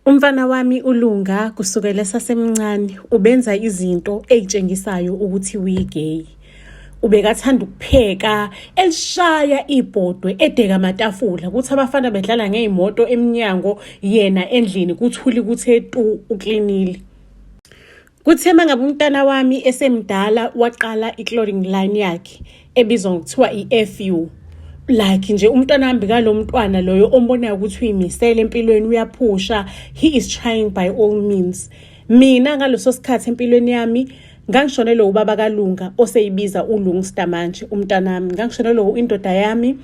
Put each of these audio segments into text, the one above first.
Umfana wami uLunga kusukela esasemncane ubenza izinto ezitshengisayo ukuthi uyigay. Ubekathanda ukupheka, elishaya ibhodwe, edeka amatafula, kuthi abafana bedlala ngezimoto eminyango, yena endlini kuthuli kuthe tu uklinile. Kuthe mangabe umntana wami esemdala waqala i-clothing line yakhe ebizwa ngokuthiwa i-FU. Like nje umntwana wami lo mntwana loyo ombonayo ukuthi uyimisele empilweni uyaphusha, he is trying by all means. Mina ngaloso sikhathi empilweni yami ngangishonelwe ubaba kaLunga oseyibiza uLungster manje umntana wami. Ngangishonelwe indoda yami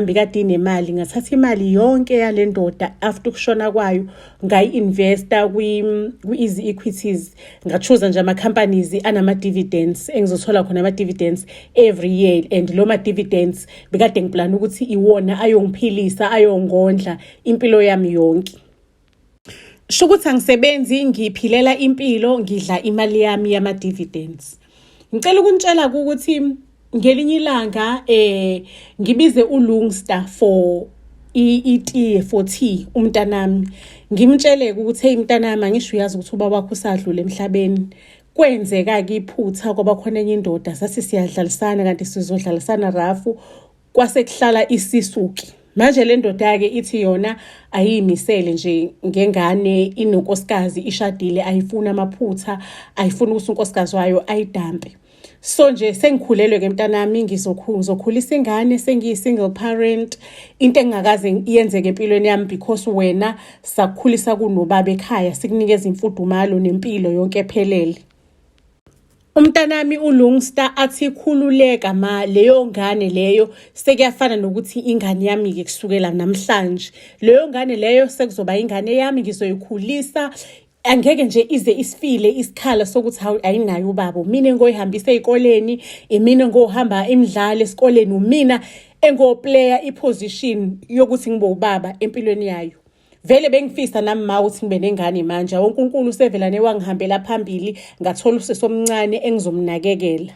bekade inemali, ngathatha imali yonke yale ndoda after ukushona kwayo ngayi-investa kwi-easy equities, ngachuza nje ama-companies anama-dividends engizothola khona ama-dividends every year, and lo ma-dividends bekade ngiplana ukuthi iwona ayongiphilisa, ayongondla impilo yami yonke. Shukuthi angisebenzi, ngiphilela impilo, ngidla imali yami yama-dividends. Ngicela ukunitshela ukuthi ngelinye ilanga ngibize uLungster for itiye for tea umntanami, ngimtshele ukuthi hey mntanami, angisho uyazi ukuthi ubaba wakho usadlule emhlabeni. Kwenzeka ke iphutha kwaba khona enye indoda sathi siyadlalisana kanti sizodlalisana rafu, kwase kuhlala isisuki. Manje le ndoda yake ithi yona ayimisele nje ngengane, inonkosikazi ishadile, ayifuna amaphutha, ayifuna ukuthi unkosikazi wayo ayidampe. So nje sengikhulelwe ke mntanami, ngizokhulisa ingane, sengiyi-single parent, into engakaze iyenzeke empilweni yami because wena sakukhulisa kunobaba ekhaya, sikunikeza imfudumalo nempilo yonke ephelele. Umntanami uLungster athi khululeka ma, leyo ngane leyo sekuyafana nokuthi ingane yami ke kusukela namhlanje. Leyo ngane leyo sekuzoba ingane yami, ngizoyikhulisa. Angeke nje ize isifile isikhala sokuthi ayinayo ubaba. Mina ngoyihambisa ezikoleni, mina ngohamba imidlalo esikoleni, umina engoplayer iposition yokuthi ngibe ubaba empilweni yayo. Vele bengifisa nami ma ukuthi ngibe nengane manje. uNkulunkulu usevelane wangihambela phambili, ngathola usisi omncane engizomnakekela.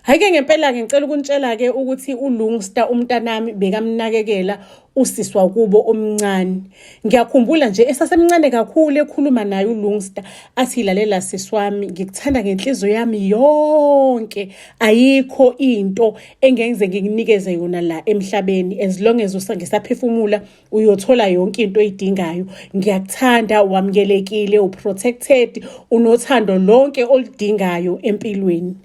Hayike ngempela ke ngicela ukunitshela ke ukuthi uLungster umntanami bekamnakekela usisi wakubo omncane. Ngiyakhumbula nje esasemncane kakhulu ekhuluma naye uLungster athi lalela sisi wami, ngikuthanda ngenhliziyo yami yonke, ayikho into engenze ngikunikeze yona la emhlabeni, as long as ngisaphefumula uyothola yonke into oyidingayo. Ngiyakuthanda, wamukelekile, uprotected, unothando lonke oludingayo empilweni.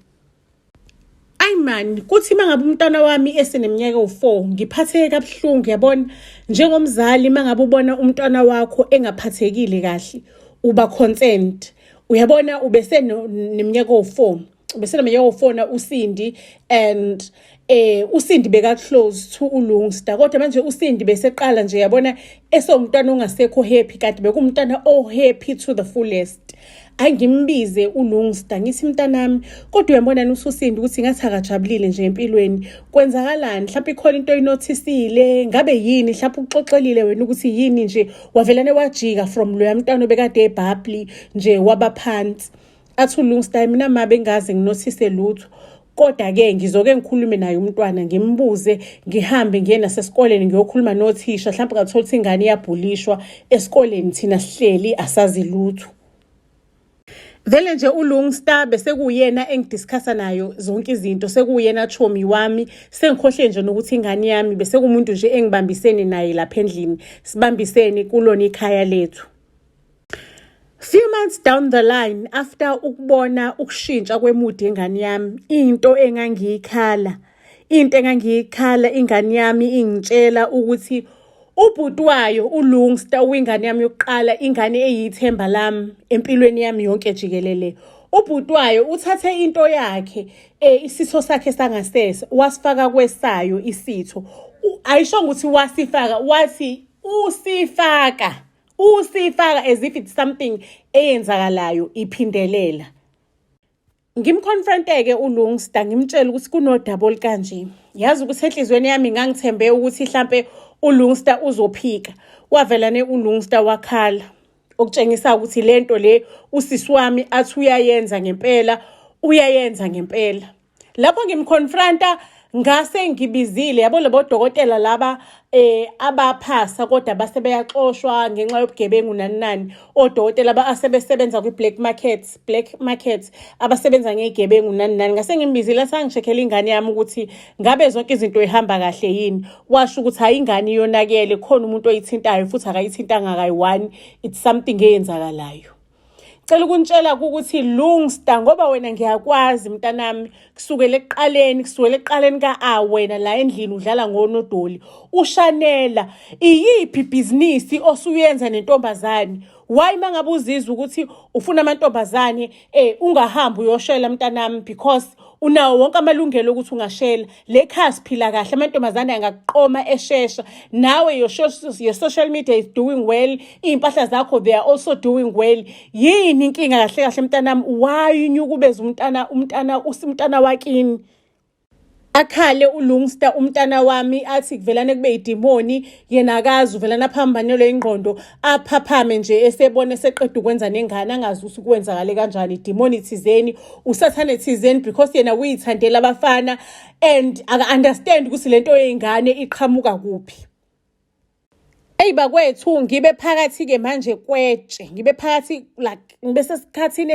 Ay man, kuthi mangabe umntwana wami eseneminyaka u4 ngiphatheke kabuhlungu, yabona njengomzali mangabe ubona umntwana wakho engaphathekile kahle uba concerned. Uyabona ubeseneminyaka u4, ubeseneminyaka u4 na uSindi, and uSindi beka close to uLungster, kodwa manje uSindi beseqala nje yabona esomntwana ongasekho happy, kade bekumntwana happy to the fullest. Angimbize uLungster ngithi mntanami, kodwa uyabona uSindi ukuthi ngathi akajabulile nje empilweni, kwenzakalani? Mhlawumbe ikhona into oyinotisile, ngabe yini? Mhlawumbe uxoxelile wena ukuthi yini nje wavelane wajika from loya mntwana obekade ebhabli nje wabaphansi. Athi uLungster, mina ma bengazi nginothise lutho, kodwa ke ngizoke ngikhulume naye umntwana, ngimbuze, ngihambe ngiye nasesikoleni ngiyokhuluma nothisha, mhlawumbe ngathola ukuthi ingane iyabhulishwa esikoleni, thina sihleli asazi lutho. Vele nje uLungster bese kuyena engidiscussa nayo zonke izinto, sekuyena chomi wami, sengikhohle nje nokuthi ingane yami bese kumuntu nje engibambisene naye lapha endlini, sibambisene kulona ikhaya lethu. Few months down the line, after ukubona ukushintsha kwemudi engane yami, into engangiyikhala ingane yami ingitshela ukuthi ubhuti wayo uLungster uyingane yami yokuqala, ingane eyithemba lami empilweni yami yonke jikelele. Ubhuti wayo uthathe into yakhe, isitho sakhe sangasese, wasifaka kwesayo isitho. Ayisho ukuthi wasifaka, wathi usifaka as if it's something eyenzakalayo iphindelela. Ngimconfronteke uLungster, ngimtshela ukuthi kunodouble kanje. Yazi ukuthi enhlizweni yami ngangithembe ukuthi mhlambe uLungster uzophika. Wavelane uLungster wakhala, okutshengisa ukuthi lento le usisi wami athi uyayenza ngempela. Lapho ngimconfronta ngase ngibizile yabo labo dokotela laba abaphasa kodwa base beyaxoshwa ngenxa yobugebengu nani nani, odokotela asebesebenza kwi-black market abasebenza ngezigebengu nani nani. Ngase ngimbizile sangishekhela ingane yami ukuthi ngabe zonke izinto ihamba kahle yini. Washo ukuthi hayi ingane iyonakele, khona umuntu oyithintayo futhi akayithintanga kayi-1, it's something eyenzakalayo. Cela ukunitshela ukuthi lungsta ngoba wena ngiyakwazi mntanami kusukela ekuqaleni wena la endlini udlala ngonodoli ushanela iyiphi ibhizinisi osuyenza nentombazane. Why mangabe uzizwa ukuthi ufuna amantombazane ungahambi uyoshela mntanami, because unawo wonke amalungelo ukuthi ungashela. Le khasi phila kahle, amantombazane angakuqoma eshesha. Nawe your social media is doing well, iy'mpahla zakho they are also doing well. Yini inkinga kahle kahle mntanami? Why unyukubeza umntana wakini? Akhale uLungsta umntana wami athi kuvelane kube idimoni, yena akazi uvelana aphambanelwe ingqondo, aphaphame nje esebone seqeda ukwenza nengane angazi ukuthi kwenzakale kanjani. Idimoni thizeni, usathane thizeni, because yena uyithandela abafana and aka-understand ukuthi lento yey'ngane iqhamuka kuphi. Bakwethu ngibe phakathi-ke manje kwetshe, ngibe phakathi like ngibe esikhathini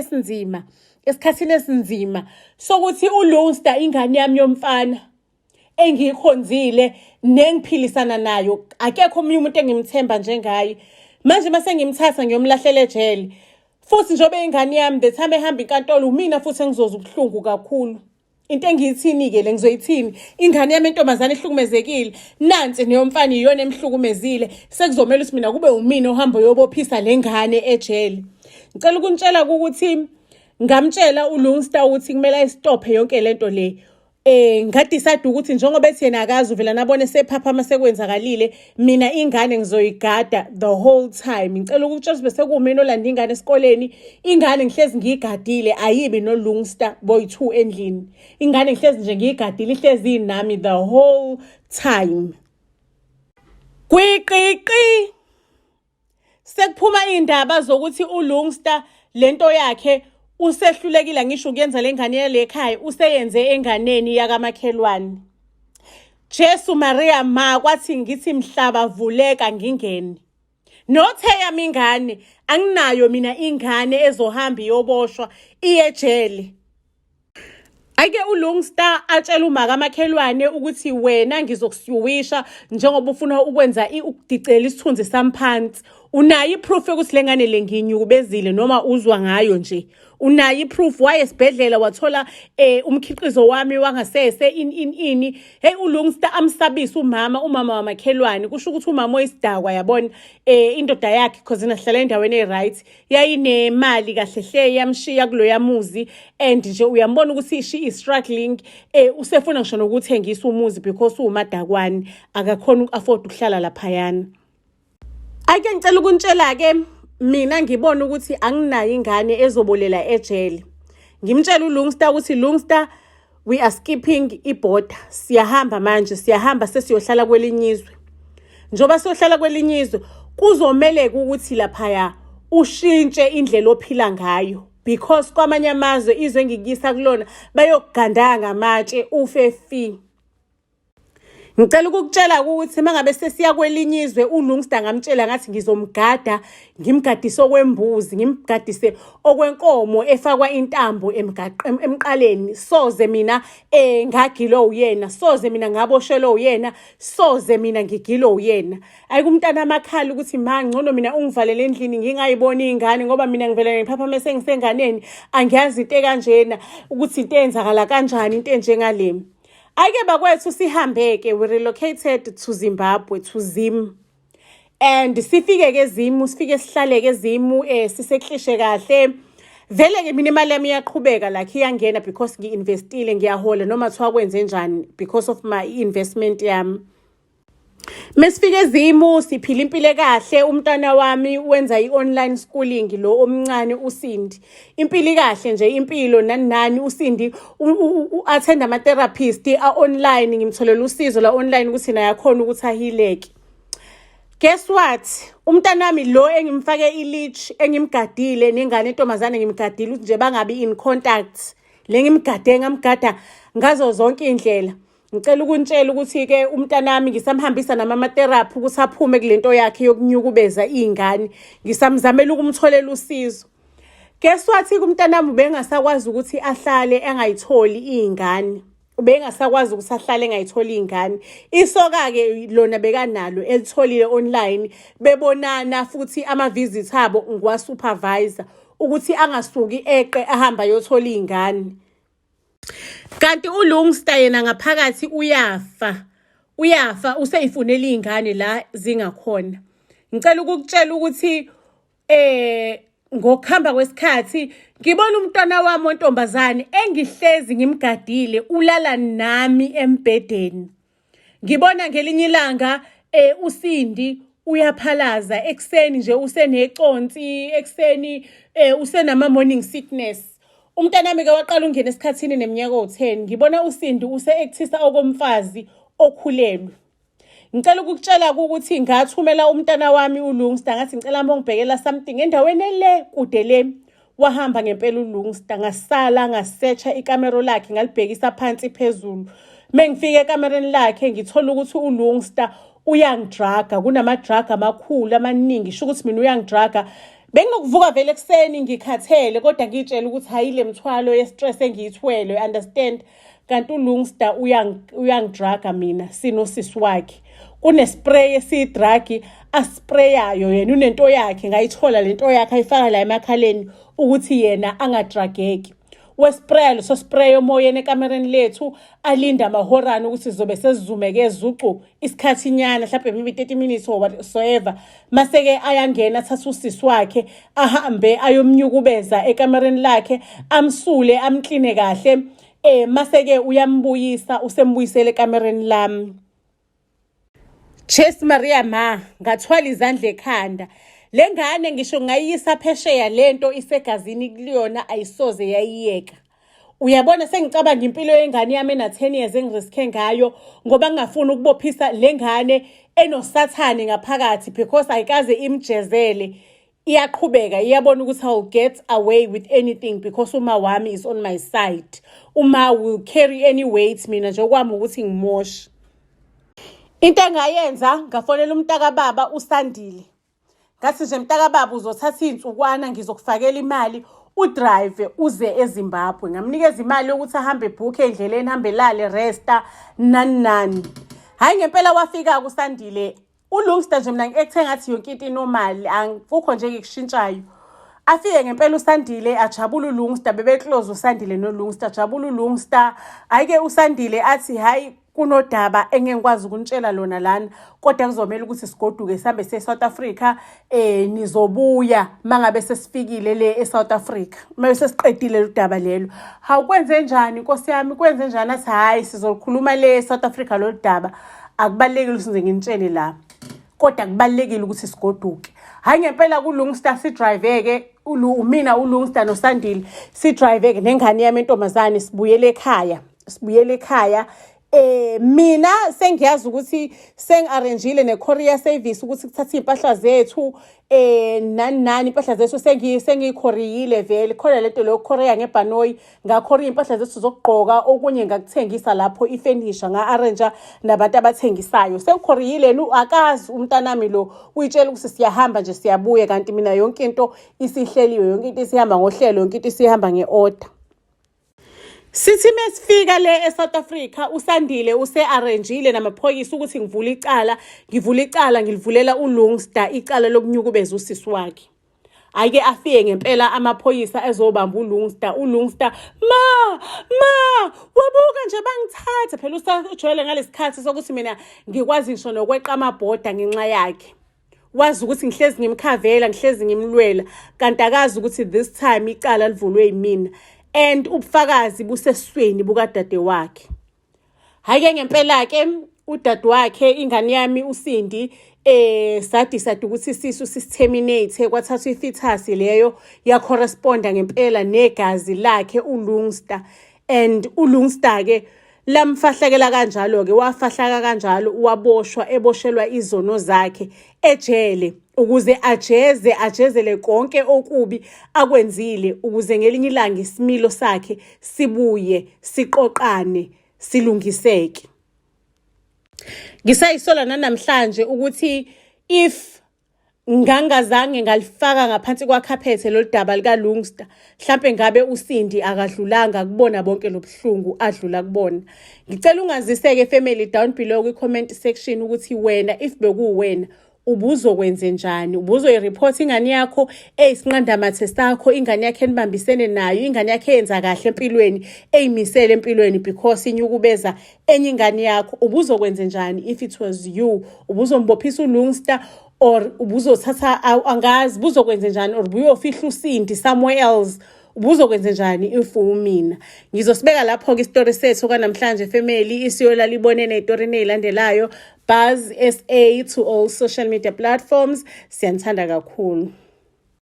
esinzima sokuthi uLungsta ingane yami yomfana engiyikhonzile nengiphilisana nayo, akekho omunye umuntu engimthemba njengaye. Manje mase ngimthatha ngiyomlahlela ejele, futhi njengoba ingane yami the time ehamba inkantolo umina futhi engizozwa ubuhlungu kakhulu. Into engiyithini-ke le ngizoyithini? Ingane yami entombazane ihlukumezekile, nansi neyomfana iyona emhlukumezile, sekuzomela ukuthi mina kube umina ohamba uyobophisa le ngane ejele. Ngicela ukunitshela ukuthi ngamtshela uLungsta ukuthi kumele ayistophe yonke lento le. Ngadecide ukuthi njengoba ethi yena akazi uvelana abone sephaphama sekwenzakalile, mina ingane ngizoyigada the whole time. Ngicela ukutshela bese kuwumina olanda ingane esikoleni, ingane ngihlezi ngiyigadile, ayibi noLungsta boy2 endlini. Ingane ngihlezi nje ngiyigadile, ihlezi nami the whole time. Kwiqiqi sekuphuma indaba zokuthi uLungsta lento yakhe usehlulekile ngisho ukuyenza le ngane le ekhaya, useyenze enganeni yakamakhelwane. Jesu Maria ma kwathi ngithi mhlaba vuleka ngingene. Nothe yami ingane, anginayo mina ingane ezohamba iyoboshwa iyejele. Ake uLungsta atshela umakamakhelwane ukuthi wena ngizokusuwisha njengoba ufuna ukwenza ukudicela isithunzi samphansi. Unayo iproof yokuthi lengane lenginyukubezile noma uzwa ngayo nje? Unayo iproof? Waye esibhedlela wathola umkhiqizo wami wangasese ini. Hey uLungsta amsabisa umama wamakhelwane, kusho ukuthi umama oyisidakwa yabona indoda yakhe because nahlala endaweni eright, yayinemali kahle hle yamshiya kulo yamuzi, and nje uyambona ukuthi she is struggling, usefuna ngisho nokuthengisa umuzi because umadakwane akakhona uku-afford ukuhlala laphayana. Ake ngicela ukuntshela-ke mina ngibona ukuthi anginayo ingane ezobolela ejele. Ngimtshela uLungsta ukuthi Lungsta, we are skipping iborder, siyahamba manje, siyahamba sesiyohlala kwelinye izwe. Njoba siyohlala kwelinye izwe kuzomeleka ukuthi laphaya ushintshe indlela ophila ngayo, because kwamanye amazwe izwe engikuyisa kulona bayokugandanga ngamatshe ufe fi. Ngicela ukukutshela ukuthi mangabe sesiya kwelinye izwe uLungsta ngamtshela ngathi ngizomgada, ngimgadise okwembuzi, ngimgadise okwenkomo efakwa intambo emqaleni. Soze mina ngagilo uyena, soze mina ngaboshelo uyena, soze mina ngigilo uyena. Ayikumntana amakhala ukuthi ngcono mina ungivalele endlini ngingayiboni ingane ngoba mina ngivela ngiphaphame sengisenganeni, angiyazi into kanjena ukuthi into eyenzakala kanjani into enjengale. Ake bakwethu sihambeke, we relocated to Zimbabwe, to Zim. And sifike sihlaleke Zimu, siseklishe kahle. Vele-ke mina imali yami iyaqhubeka like iyangena because ngi-investile, ngiyahola noma thiwa kwenze njani because of my investment yami. Mesifike Zimu siphila impilo kahle, umntana wami wenza i-online schooling lo omncane uSindi. Impilo kahle nje, impilo nani uSindi attend ama-therapist online, ngimtholela usizo la online ukuthi naye akhona ukuthi ahileke. Guess what? Umntana wami lo engimfake ileash, engimgadile nengane entombazane ngimgadile ukuthi nje bangabi in contact. Le ngamgada ngazo zonke indlela. ngicela ukunitshela ukuthi-ke umntanami ngisamhambisa namama-therapy ukuthi aphume kule nto yakhe yokunyukubeza iy'ngane. Ngisamzamela ukumtholela usizo. Guess what-ke umntanami ubengasakwazi ukuthi ahlale engayitholi iy'ngane. Ubengasakwazi ukuthi ahlale engayitholi iy'ngane. Isoka-ke lona bekanalo elitholile online. Bebonana futhi ama-visits abo ngwa-supervisor ukuthi angasuki eqe ahamba ayothola iy'ngane. Kanti uLungster yena ngaphakathi uyafa usey'funela iy'ngane la zingakhona. Ngicela ukukutshela ukuthi ngokuhamba kwesikhathi ngibona umntwana wami ontombazane engihlezi ngimgadile ulala nami embhedeni. Ngibona ngelinye ilanga uSindi uyaphalaza ekuseni nje useneconsi, ekuseni usenama-morning sickness. Umntanami-ke waqala ungena esikhathini neminyaka ewu-10. Ngibona uSindi use-actisa okomfazi okhulelwe. Ngicela ukukutshela ukuthi ngathumela umntana wami uLungster ngathi ngicela ungibhekela something endaweni ele kude le. Wahamba ngempela uLungster ngasala ngasearcha ikamero lakhe ngalibhekisa phansi phezulu. Mengifika ekamereni lakhe ngithola ukuthi uLungster uyangidraga, kunama-drug amakhulu amaningi, sho ukuthi mina uyangidraga. Benginokuvuka vele ekuseni ngikhathele kodwa ngitshela ukuthi hayi le mthwalo ye-stress engiyithwele, understand. Kanti uLungster uyangidraga mina sinosisi wakhe. Unespray esiyidragi asprayayo yena, unento yakhe ngayithola lento yakhe ayifaka la emakhaleni ukuthi yena angadrageki. Wespraya leso spray emoyeni ekamereni lethu alinda amahorana ukuthi sizobe sesizumeke zucu isikhathi nyana mhlawumbe maybe 30 minutes or whatsoever. Mase-ke ayangena athatha usisi wakhe ahambe ayomnyukubeza ekamereni lakhe amsule amkline kahle. Mase-ke uyambuyisa usembuyisele ekamereni lami. Chase Maria ma ngathwala izandla ekhanda. Le ngane ngisho ngayisa phesheya lento isegazini kuliyona ayisoze yayiyeka. Uyabona sengicabanga impilo yengane yami ena-10 years engiriske ngayo ngoba ngingafuni ukubophisa le ngane enosathane ngaphakathi because ayikaze imjezele. Iyaqhubeka iyabona ukuthi I'll get away with anything because uma wami is on my side. Uma will carry any weight mina nje kwami ukuthi ngimoshe. Into engayenza ngafonela umntaka baba uSandile. Ngathi nje mntaka baba uzothatha insukwana ngizokufakela imali udrive uze eZimbabwe. Ngamnikeza imali yokuthi ahambe book endleleni hambe lale resta nani. Hayi ngempela wafika kuSandile. uLungster nje mina ngikuthe ngathi yonke into inormal akukho nje ngikushintshayo. Afike ngempela uSandile ajabula uLungster bebeclose uSandile noLungster ajabula uLungster. Ayike uSandile athi hayi kunodaba engengikwazi ukunitshela lona lana kodwa kuzomela ukuthi sigoduke sihambe seSouth Africa nizobuya mangabe sesifikile le eSouth Africa. Mase siqedile udaba lelo. Hawu kwenze njani Nkosi yami kwenze njani athi hayi sizolikhuluma le eSouth Africa lo daba. Akubalekile ukuthi nginitshele la. Kodwa kubalekile ukuthi sigoduke. Hayi ngempela kuLungster si drive-ke mina uLungster noSandile si drive-ke nengane yami entombazane sibuyele ekhaya. Mina sengiyazi ukuthi sengi-arrangeile ne-courier service ukuthi kuthatha impahla zethu nani impahla zethu sengiyikhoriyile vele khona lento leyo courier ngebhanoyi ngakhoriya impahla zethu zokugqoka okunye ngakuthengisa lapho ifurniture nga-arrange nabantu abathengisayo sengikhoriyile akazi umntanami lo uyitshela ukuthi siyahamba nje siyabuye kanti mina yonke into isihleliwe yonke into isihamba ngohlelo yonke into isihamba nge-order. Sithi mesifika le eSouth Africa uSandile use-arrangeile namaphoyisa ukuthi ngivula icala ngilivulela uLungster icala lokunyukubeza usisi wakhe. Ayike afike ngempela amaphoyisa ezobamba uLungster ma wabuka nje bangithatha phela usajwayele ngalesikhathi sokuthi mina ngikwazi ngisho nokweqa amabhoda ngenxa yakhe. Wazi ukuthi ngihlezi ngimkhavela ngihlezi ngimlwela kanti akazi ukuthi this time icala livulwe yimina. And ubufakazi busesisweni bukadade wakhe. Hayike ngempela-ke udade wakhe ingane yami uSindi sadicide ukuthi isisu sisiterminate kwathathwa ifetus leyo ya-corresponda ngempela negazi lakhe uLungster. And uLungster-ke lamfahlakela kanjalo-ke wafahlaka kanjalo waboshwa eboshelwa izono zakhe ejele ukuze ajezele konke okubi akwenzile ukuze ngelinye ilanga isimilo sakhe sibuye siqoqane silungiseke. Ngisayisola nanamhlanje ukuthi if ngangazange ngalifaka ngaphansi kwakhaphethe lolu daba likaLungster, mhlampe ngabe uSindi akadlulanga kubona bonke lobuhlungu adlula kubona. Ngicela ungazise-ke family down below kwi-comment section ukuthi wena if bekuwena ubuzokwenze njani, ubuzoyireport ingane yakho eyisinqandamathe sakho, ingane yakho enibambisene nayo, ingane yakho eyenza kahle empilweni, eyimisele empilweni because inyukubeza enye ingane yakho, ubuzokwenze njani if it was you? Ubuzombophisa uLungster or ubuzothatha angazi ubuzokwenze njani, or ubuyofihla uSindi somewhere else? Ubuzokwenze njani if umina? Ngizosibeka lapho-ke isitori sethu kwanamhlanje family, isiyola libone ney'torini ey'landelayo. Buzz SA to all social media platforms. Siyanithanda kakhulu.